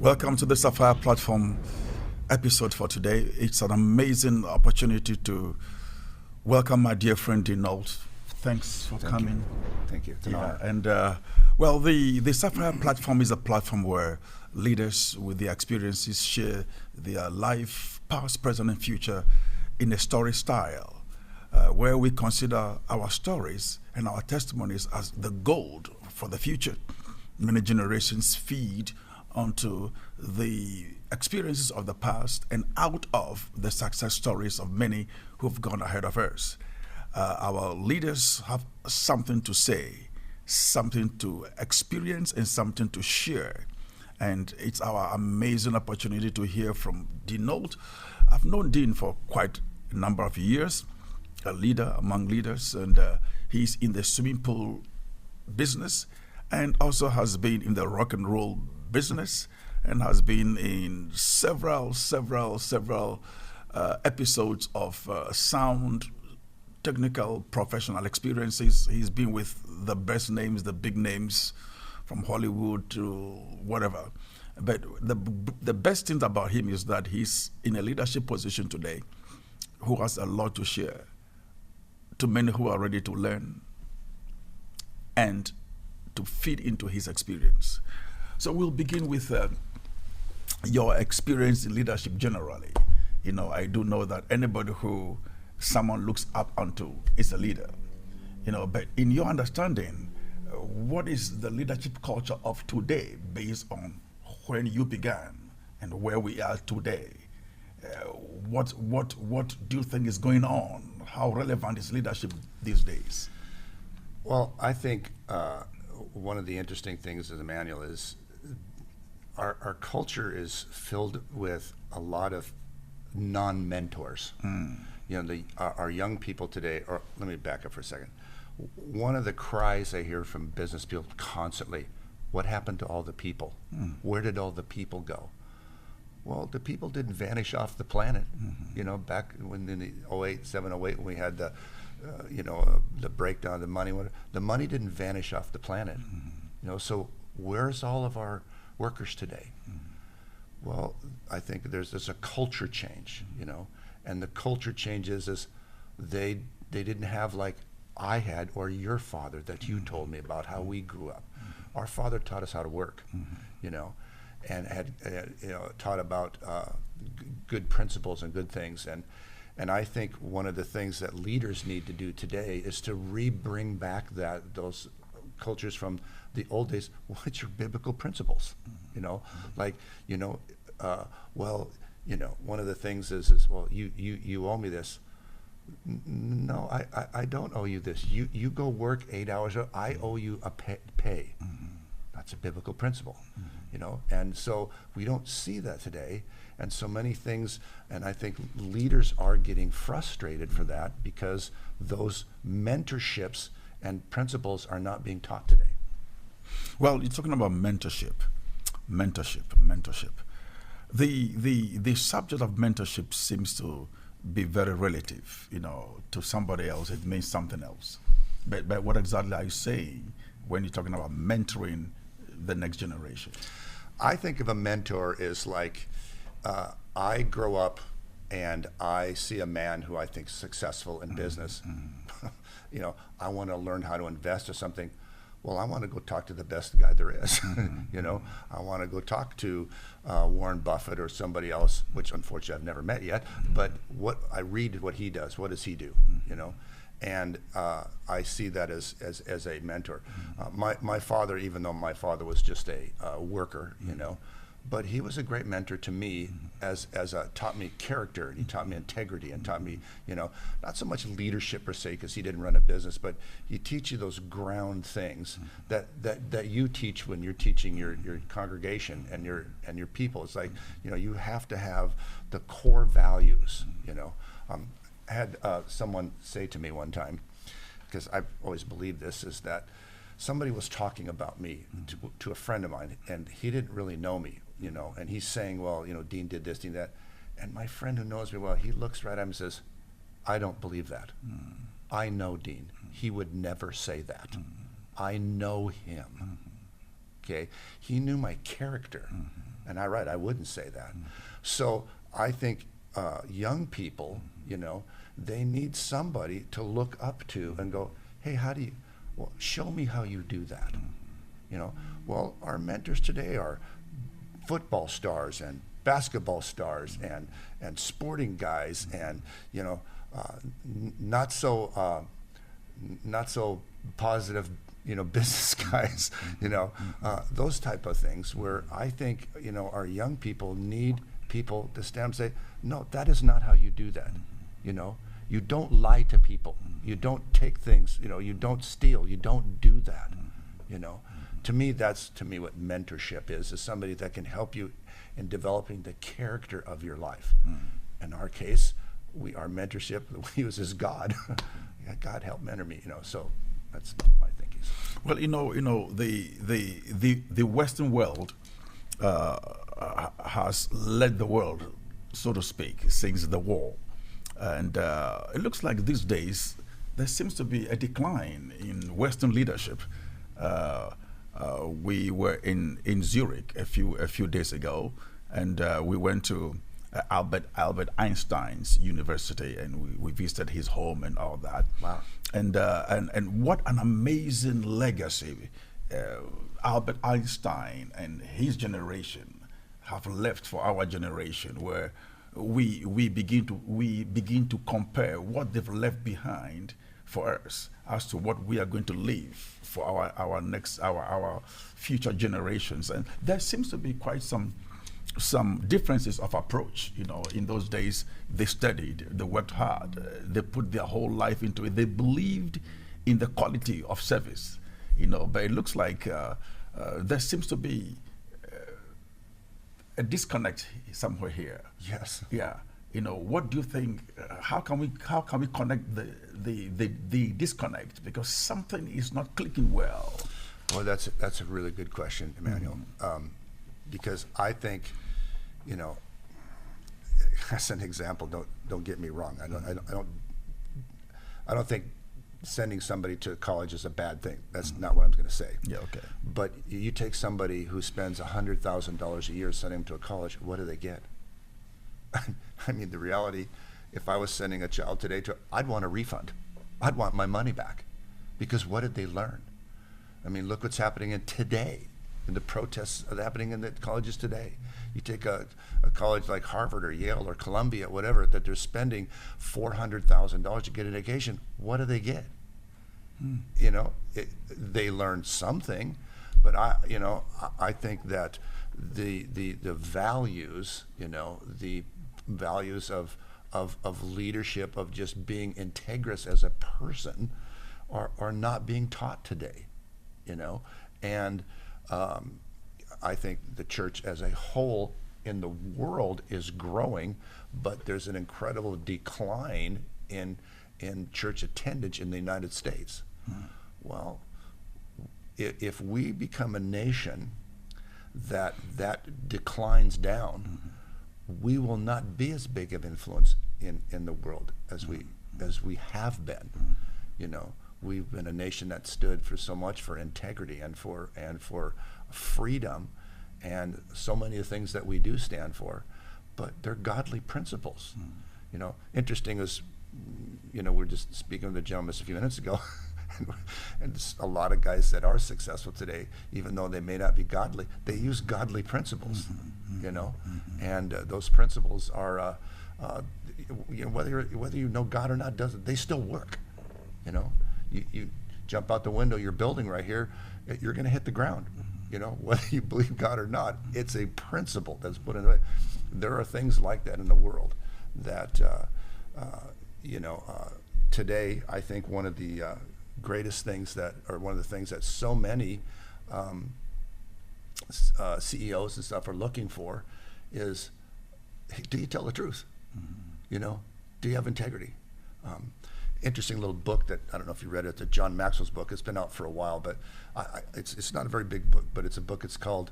Welcome to the Sapphire Platform episode for today. It's an amazing opportunity to welcome my dear friend Dean Nault. Thanks for coming. Thank you. It's an honor. And the Sapphire Platform is a platform where leaders with their experiences share their life, past, present, and future in a story style, where we consider our stories and our testimonies as the gold for the future. Many generations feed onto the experiences of the past and out of the success stories of many who've gone ahead of us. Our leaders have something to say, something to experience, and something to share. And it's our amazing opportunity to hear from Dean Nault. I've known Dean for quite a number of years, a leader among leaders, and he's in the swimming pool business and also has been in the rock and roll business and has been in several episodes of sound, technical, professional experiences. He's been with the best names, the big names from Hollywood to whatever. But the best thing about him is that he's in a leadership position today who has a lot to share to many who are ready to learn and to feed into his experience. So we'll begin with your experience in leadership generally. You know, I do know that anybody who someone looks up onto is a leader. You know, but in your understanding, what is the leadership culture of today based on when you began and where we are today? What do you think is going on? How relevant is leadership these days? Well, I think one of the interesting things as a manual is our culture is filled with a lot of non-mentors. You know, our young people today, or let me back up for a second. One of the cries I hear from business people constantly, what happened to all the people? Where did all the people go? Well, the people didn't vanish off the planet. You know, back when in the 07, 08, when we had the, the breakdown of the money didn't vanish off the planet. You know, so where's all of our workers today? Well, I think there's a culture change, you know, and the culture changes is they didn't have like I had or your father that you told me about how we grew up. Our father taught us how to work, you know, and had taught about good principles and good things. And I think one of the things that leaders need to do today is to bring back those cultures from the old days. What's your biblical principles? You know, like, one of the things is well, you owe me this. No, I don't owe you this. You go work 8 hours. I owe you a pay. That's a biblical principle, you know. And so we don't see that today. And so many things, and I think leaders are getting frustrated for that because those mentorships and principles are not being taught today. Well, you're talking about mentorship. The subject of mentorship seems to be very relative. You know, to somebody else it means something else. But what exactly are you saying when you're talking about mentoring the next generation? I think of a mentor as like I grow up and I see a man who I think is successful in business. You know, I want to learn how to invest or something. Well, I want to go talk to the best guy there is. You know, I want to go talk to Warren Buffett or somebody else, which unfortunately I've never met yet. But I read what he does. What does he do? You know, and I see that as a mentor. My father, even though my father was just a worker, you know, but he was a great mentor to me as taught me character, and he taught me integrity, and taught me, you know, not so much leadership per se, because he didn't run a business, but he teach you those ground things that you teach when you're teaching your congregation and your people. It's like, you know, you have to have the core values, you know. I had someone say to me one time, because I've always believed this, is that somebody was talking about me to a friend of mine, and he didn't really know me, you know, and he's saying, well, you know, Dean did this, Dean that. And my friend who knows me well, he looks right at him and says, I don't believe that. I know Dean. He would never say that. I know him. Okay? He knew my character. And I wouldn't say that. So I think young people, they need somebody to look up to and go, hey, well, show me how you do that. Well, our mentors today are football stars and basketball stars and sporting guys and not so positive business guys, those type of things, where I think our young people need people to stand and say, no, that is not how you do that. You don't lie to people, you don't take things, you don't steal, you don't do that. To me, that's what mentorship is somebody that can help you in developing the character of your life. In our case, our mentorship we use is God. God help mentor me, so that's my thinking. Well, the Western world has led the world, so to speak, since the war. And it looks like these days there seems to be a decline in Western leadership. We were in Zurich a few days ago, and we went to Albert Einstein's university, and we visited his home and all that. Wow! And what an amazing legacy Albert Einstein and his generation have left for our generation, where we begin to compare what they've left behind for us as to what we are going to leave for our future generations. And there seems to be quite some differences of approach. In those days, they studied, they worked hard, they put their whole life into it. They believed in the quality of service, but it looks like there seems to be a disconnect somewhere here. Yes. Yeah. What do you think? How can we connect the disconnect? Because something is not clicking well. Well, that's a really good question, Emmanuel. Because I think, as an example, don't get me wrong. I don't think sending somebody to college is a bad thing. That's not what I'm going to say. Yeah, okay. But you take somebody who spends $100,000 a year sending them to a college, what do they get? I mean, the reality, if I was sending a child today I'd want a refund. I'd want my money back. Because what did they learn? I mean, look what's happening in the protests that are happening in the colleges today. You take a college like Harvard or Yale or Columbia, whatever, that they're spending $400,000 to get an education. What do they get? They learn something, but I think that the values, the values of leadership, of just being integrous as a person, are not being taught today, and I think the church as a whole in the world is growing, but there's an incredible decline in church attendance in the United States. Well, if we become a nation that declines down, we will not be as big of influence in the world as we have been. We've been a nation that stood for so much for integrity and for freedom, and so many of the things that we do stand for, but they're godly principles. Interesting is, we're just speaking with the gentleman a few minutes ago, and a lot of guys that are successful today, even though they may not be godly, they use godly principles, and those principles are, whether you know God or not, they still work. You jump out the window, your building right here, you're going to hit the ground. Whether you believe God or not, it's a principle that's put in the way. There are things like that in the world that, today, I think one of the greatest things one of the things that so many CEOs and stuff are looking for is, hey, do you tell the truth? Do you have integrity? Interesting little book that, I don't know if you read it, it's John Maxwell's book. It's been out for a while, but it's not a very big book, but it's a book. It's called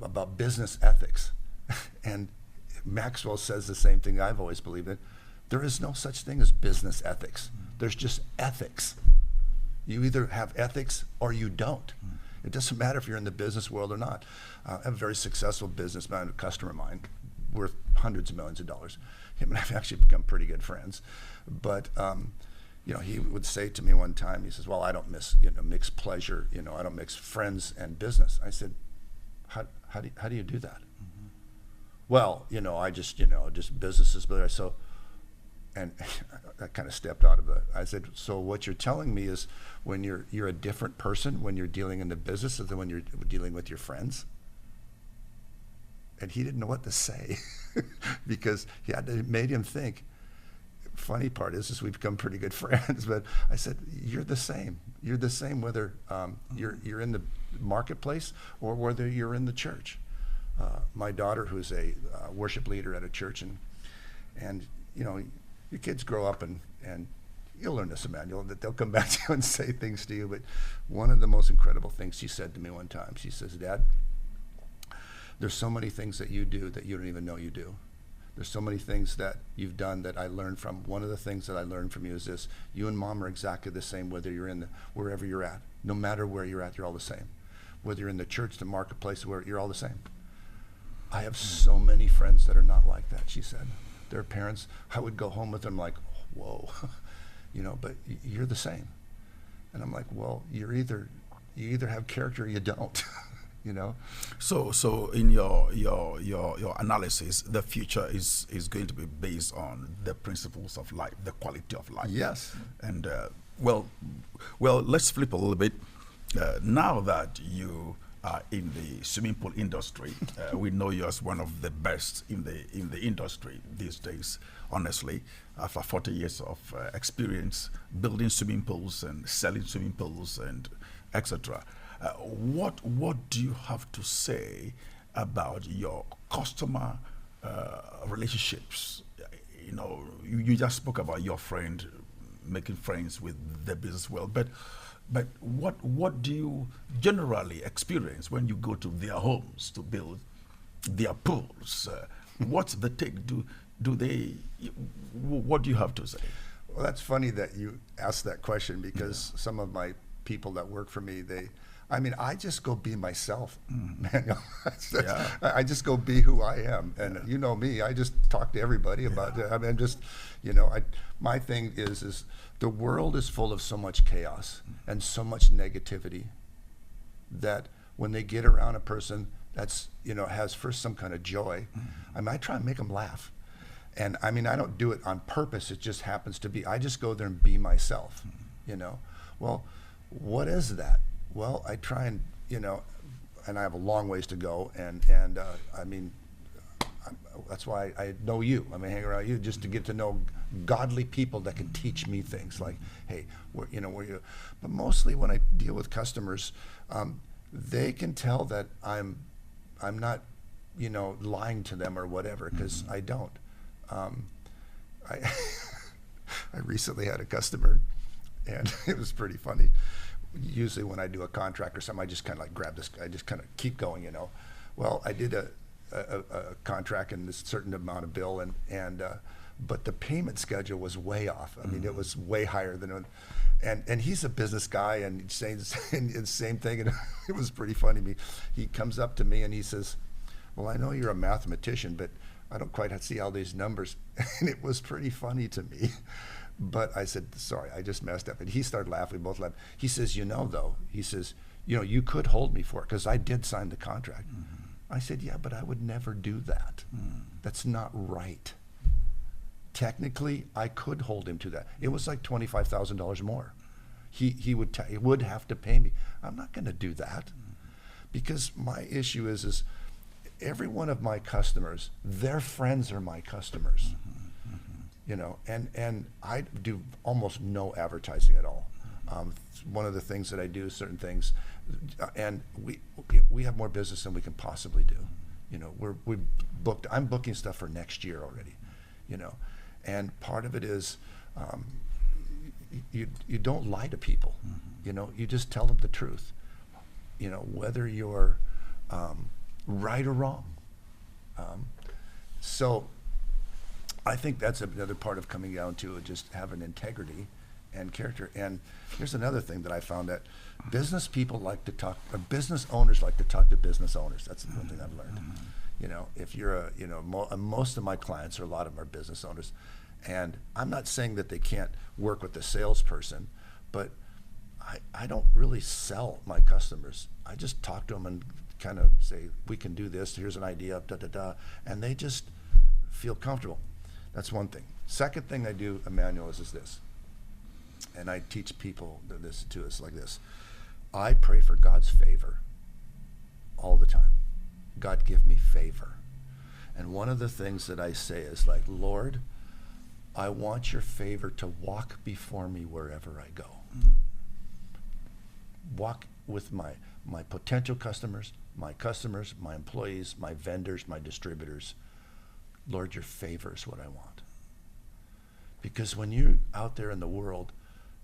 about business ethics. And Maxwell says the same thing I've always believed in. There is no such thing as business ethics. There's just ethics. You either have ethics or you don't. It doesn't matter if you're in the business world or not. I have a very successful businessman, a customer of mine, worth hundreds of millions of dollars. Him and I have actually become pretty good friends. But he would say to me one time, he says, well, I don't mix pleasure, I don't mix friends and business. I said, how do you do that? Mm-hmm. Well, I just businesses, but and I kind of stepped out of it. I said, so what you're telling me is when you're a different person when you're dealing in the business than when you're dealing with your friends? And he didn't know what to say because it made him think. Funny part is we've become pretty good friends, but I said, you're the same. You're the same whether you're in the marketplace or whether you're in the church. My daughter, who's a worship leader at a church, and your kids grow up and you'll learn this, Emmanuel, that they'll come back to you and say things to you. But one of the most incredible things she said to me one time, she says, Dad, there's so many things that you do that you don't even know you do. There's so many things that you've done that I learned from. One of the things that I learned from you is this: you and Mom are exactly the same whether you're wherever you're at. No matter where you're at, you're all the same. Whether you're in the church, the marketplace, where you're all the same. I have so many friends that are not like that, she said. Their parents, I would go home with them like, whoa, but you're the same. And I'm like, well, you either have character or you don't. So in your analysis, the future is going to be based on the principles of life, the quality of life. Yes. And well, let's flip a little bit. Now that you are in the swimming pool industry, we know you as one of the best in the industry these days. Honestly, after 40 years of experience building swimming pools and selling swimming pools and etc. What do you have to say about your customer relationships? You just spoke about your friend making friends with the business world, but what do you generally experience when you go to their homes to build their pools? What's the take? What do you have to say? Well, that's funny that you asked that question because some of my people that work for me, I just go be myself, Manuel. I just go be who I am. And you know me, I just talk to everybody about it. My thing is the world is full of so much chaos and so much negativity that when they get around a person that's, has first some kind of joy, I try and make them laugh. And I don't do it on purpose. It just happens to be. I just go there and be myself, Well, what is that? Well, I try and, and I have a long ways to go. And that's why I know you. Hang around you just to get to know godly people that can teach me things like, hey, where you. But mostly when I deal with customers, they can tell that I'm not, lying to them or whatever, because I don't. I recently had a customer, and it was pretty funny. Usually when I do a contract or something, I just kind of like grab this, I just kind of keep going, Well, I did a contract and this certain amount of bill, but the payment schedule was way off. It was way higher than, and he's a business guy and he's saying the same thing, and it was pretty funny. He comes up to me and he says, well, I know you're a mathematician, but I don't quite see all these numbers. And it was pretty funny to me. But I said, sorry, I just messed up. And he started laughing, we both laughed. He says, though, you could hold me for it because I did sign the contract. I said, yeah, but I would never do that. That's not right. Technically, I could hold him to that. It was like $25,000 more. He would have to pay me. I'm not going to do that because my issue is every one of my customers, their friends are my customers. And I do almost no advertising at all. One of the things that I do is certain things, and we have more business than we can possibly do. We booked. I'm booking stuff for next year already. And part of it is you don't lie to people. You just tell them the truth. Whether you're right or wrong. So I think that's another part of coming down to just having integrity and character. And here's another thing that I found, that business people like to talk, or business owners like to talk to business owners. That's one thing I've learned. You know, if you're most of my clients, or a lot of them, are business owners. And I'm not saying that they can't work with the salesperson, but I don't really sell my customers. I just talk to them and kind of say, we can do this, here's an idea, and they just feel comfortable. That's one thing. Second thing I do, Emmanuel, is this, and I teach people this too, it's like this. I pray for God's favor all the time. God, give me favor. And one of the things that I say is like, Lord, I want your favor to walk before me wherever I go. Walk with my potential customers, my employees, my vendors, my distributors. Lord, your favor is what I want. Because when you're out there in the world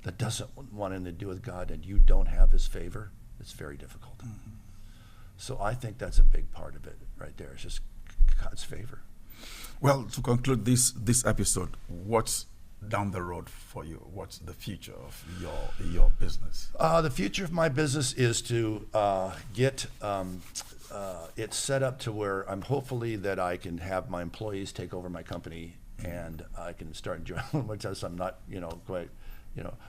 that doesn't want anything to do with God, and you don't have his favor, it's very difficult. So I think that's a big part of it right there. It's just God's favor. Well, to conclude this episode, what's down the road for you? What's the future of your business? The future of my business is to get it set up to where I'm hopefully that I can have my employees take over my company, and I can start enjoying which I'm not, quite,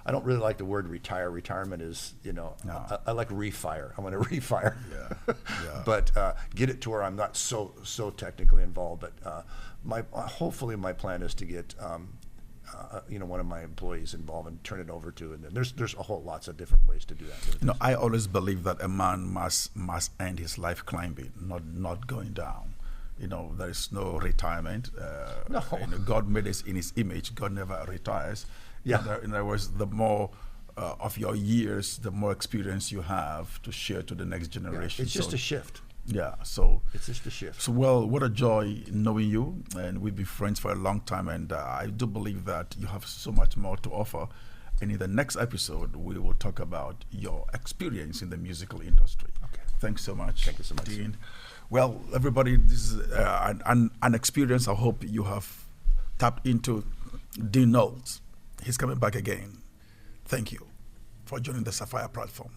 I don't really like the word retire. Retirement is, No. I like refire. I want to refire. Yeah. But get it to where I'm not so technically involved. But hopefully my plan is to get one of my employees involved and turn it over to, and there's a whole lots of different ways to do that. I always believe that a man must end his life climbing, not going down. There is no retirement. No. God made us in his image. God never retires. Yeah. In other words, the more of your years, the more experience you have to share to the next generation. Yeah, it's just a shift. Yeah, so it's just a shift. So, well, what a joy knowing you, and we've been friends for a long time, and I do believe that you have so much more to offer. And in the next episode, we will talk about your experience in the musical industry. Okay. Thanks so much. Thank you so much, Dean. Well, everybody, this is an experience I hope you have tapped into. Dean Nault, he's coming back again. Thank you for joining the Sapphire Platform.